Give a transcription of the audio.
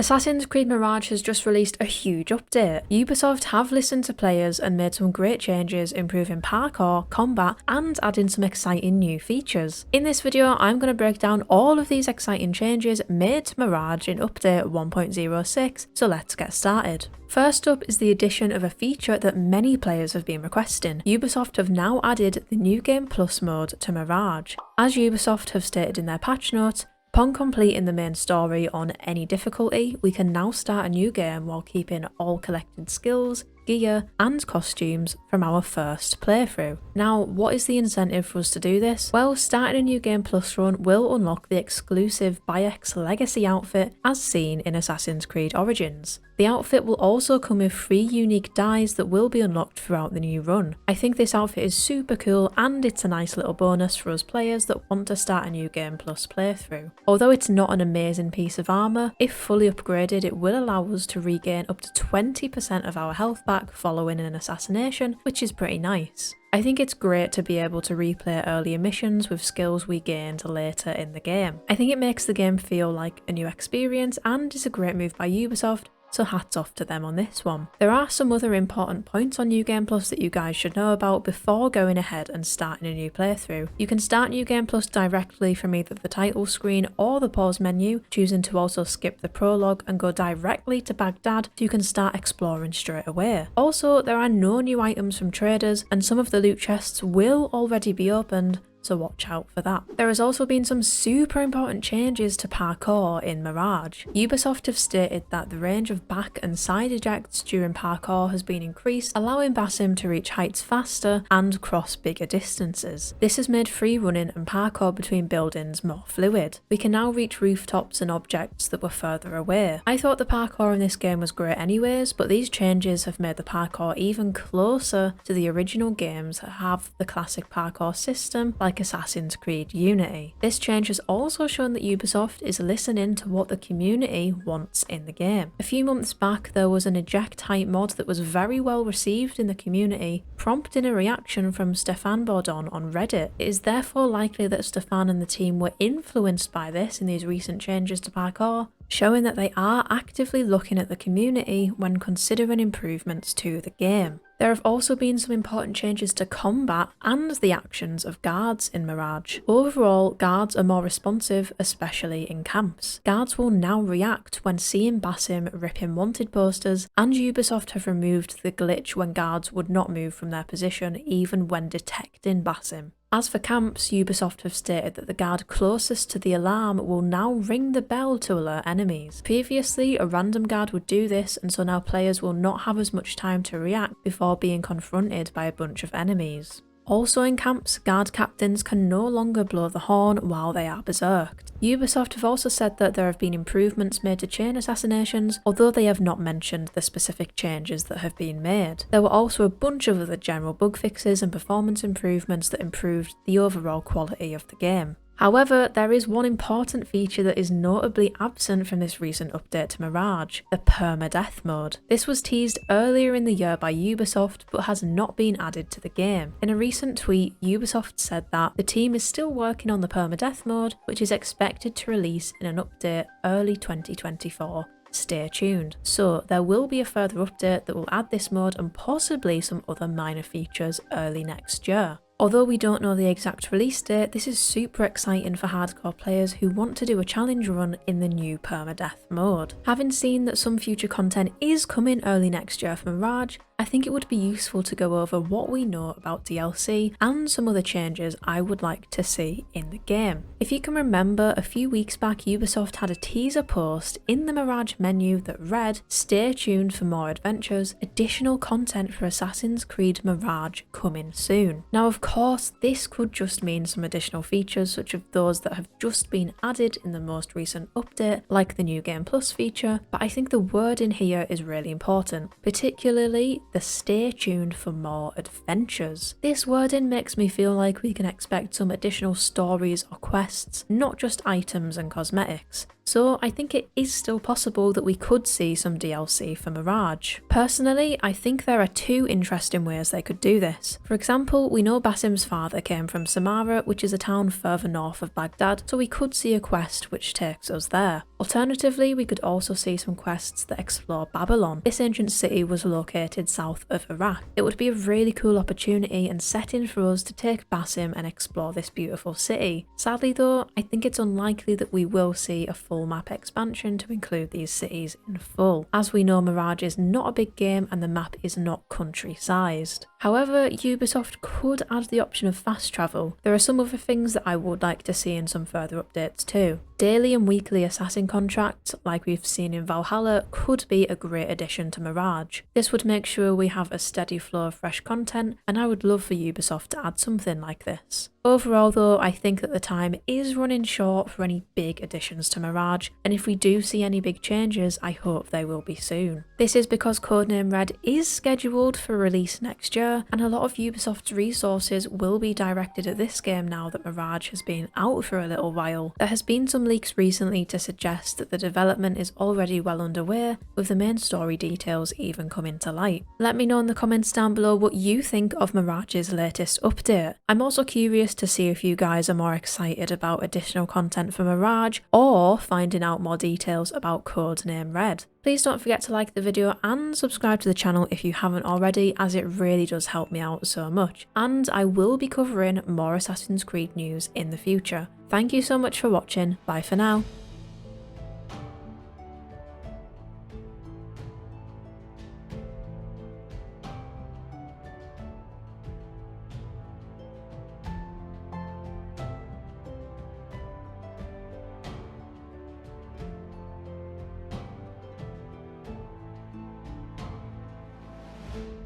Assassin's Creed Mirage has just released a huge update. Ubisoft have listened to players and made some great changes, improving parkour, combat, and adding some exciting new features. In this video, I'm going to break down all of these exciting changes made to Mirage in update 1.06, so let's get started. First up is the addition of a feature that many players have been requesting. Ubisoft have now added the New Game Plus mode to Mirage. As Ubisoft have stated in their patch notes, upon completing the main story on any difficulty, we can now start a new game while keeping all collected skills, gear and costumes from our first playthrough. Now, what is the incentive for us to do this? Well, starting a New Game Plus run will unlock the exclusive Bayek's Legacy outfit as seen in Assassin's Creed Origins. The outfit will also come with 3 unique dyes that will be unlocked throughout the new run. I think this outfit is super cool and it's a nice little bonus for us players that want to start a New Game Plus playthrough. Although it's not an amazing piece of armour, if fully upgraded it will allow us to regain up to 20% of our health back following an assassination, which is pretty nice. I think it's great to be able to replay earlier missions with skills we gained later in the game. I think it makes the game feel like a new experience and is a great move by Ubisoft, so hats off to them on this one. There are some other important points on New Game Plus that you guys should know about before going ahead and starting a new playthrough. You can start New Game Plus directly from either the title screen or the pause menu, choosing to also skip the prologue and go directly to Baghdad so you can start exploring straight away. Also, there are no new items from traders and some of the loot chests will already be opened, so watch out for that. There has also been some super important changes to parkour in Mirage. Ubisoft have stated that the range of back and side ejects during parkour has been increased, allowing Basim to reach heights faster and cross bigger distances. This has made free running and parkour between buildings more fluid. We can now reach rooftops and objects that were further away. I thought the parkour in this game was great anyways, but these changes have made the parkour even closer to the original games that have the classic parkour system like Assassin's Creed Unity. This change has also shown that Ubisoft is listening to what the community wants in the game. A few months back there was an eject height mod that was very well received in the community, prompting a reaction from Stefan Bordon on Reddit. It is therefore likely that Stefan and the team were influenced by this in these recent changes to parkour, showing that they are actively looking at the community when considering improvements to the game. There have also been some important changes to combat and the actions of guards in Mirage. Overall, guards are more responsive, especially in camps. Guards will now react when seeing Basim ripping wanted posters, and Ubisoft have removed the glitch when guards would not move from their position even when detecting Basim. As for camps, Ubisoft have stated that the guard closest to the alarm will now ring the bell to alert enemies. Previously, a random guard would do this, and so now players will not have as much time to react before being confronted by a bunch of enemies. Also in camps, guard captains can no longer blow the horn while they are berserked. Ubisoft have also said that there have been improvements made to chain assassinations, although they have not mentioned the specific changes that have been made. There were also a bunch of other general bug fixes and performance improvements that improved the overall quality of the game. However, there is one important feature that is notably absent from this recent update to Mirage, the permadeath mode. This was teased earlier in the year by Ubisoft but has not been added to the game. In a recent tweet, Ubisoft said that the team is still working on the permadeath mode, which is expected to release in an update early 2024. Stay tuned. So there will be a further update that will add this mode and possibly some other minor features early next year. Although we don't know the exact release date, this is super exciting for hardcore players who want to do a challenge run in the new permadeath mode. Having seen that some future content is coming early next year for Mirage, I think it would be useful to go over what we know about DLC and some other changes I would like to see in the game. If you can remember, a few weeks back Ubisoft had a teaser post in the Mirage menu that read, "Stay tuned for more adventures, additional content for Assassin's Creed Mirage coming soon." Now of course this could just mean some additional features such as those that have just been added in the most recent update, like the New Game Plus feature, but I think the wording here is really important, particularly the "stay tuned for more adventures." This wording makes me feel like we can expect some additional stories or quests, not just items and cosmetics. So I think it is still possible that we could see some DLC for Mirage. Personally, I think there are two interesting ways they could do this. For example, we know Basim's father came from Samara, which is a town further north of Baghdad, so we could see a quest which takes us there. Alternatively, we could also see some quests that explore Babylon. This ancient city was located south of Iraq. It would be a really cool opportunity and setting for us to take Basim and explore this beautiful city. Sadly though, I think it's unlikely that we will see a full map expansion to include these cities in full. As we know, Mirage is not a big game and the map is not country sized. However, Ubisoft could add the option of fast travel. There are some other things that I would like to see in some further updates too. Daily and weekly assassin contracts, like we've seen in Valhalla, could be a great addition to Mirage. This would make sure we have a steady flow of fresh content, and I would love for Ubisoft to add something like this. Overall though, I think that the time is running short for any big additions to Mirage, and if we do see any big changes, I hope they will be soon. This is because Codename Red is scheduled for release next year, and a lot of Ubisoft's resources will be directed at this game now that Mirage has been out for a little while. There has been some leaks recently to suggest that the development is already well underway, with the main story details even coming to light. Let me know in the comments down below what you think of Mirage's latest update. I'm also curious to see if you guys are more excited about additional content for Mirage or finding out more details about Codename Red. Please don't forget to like the video and subscribe to the channel if you haven't already, as it really does help me out so much. And I will be covering more Assassin's Creed news in the future. Thank you so much for watching, bye for now.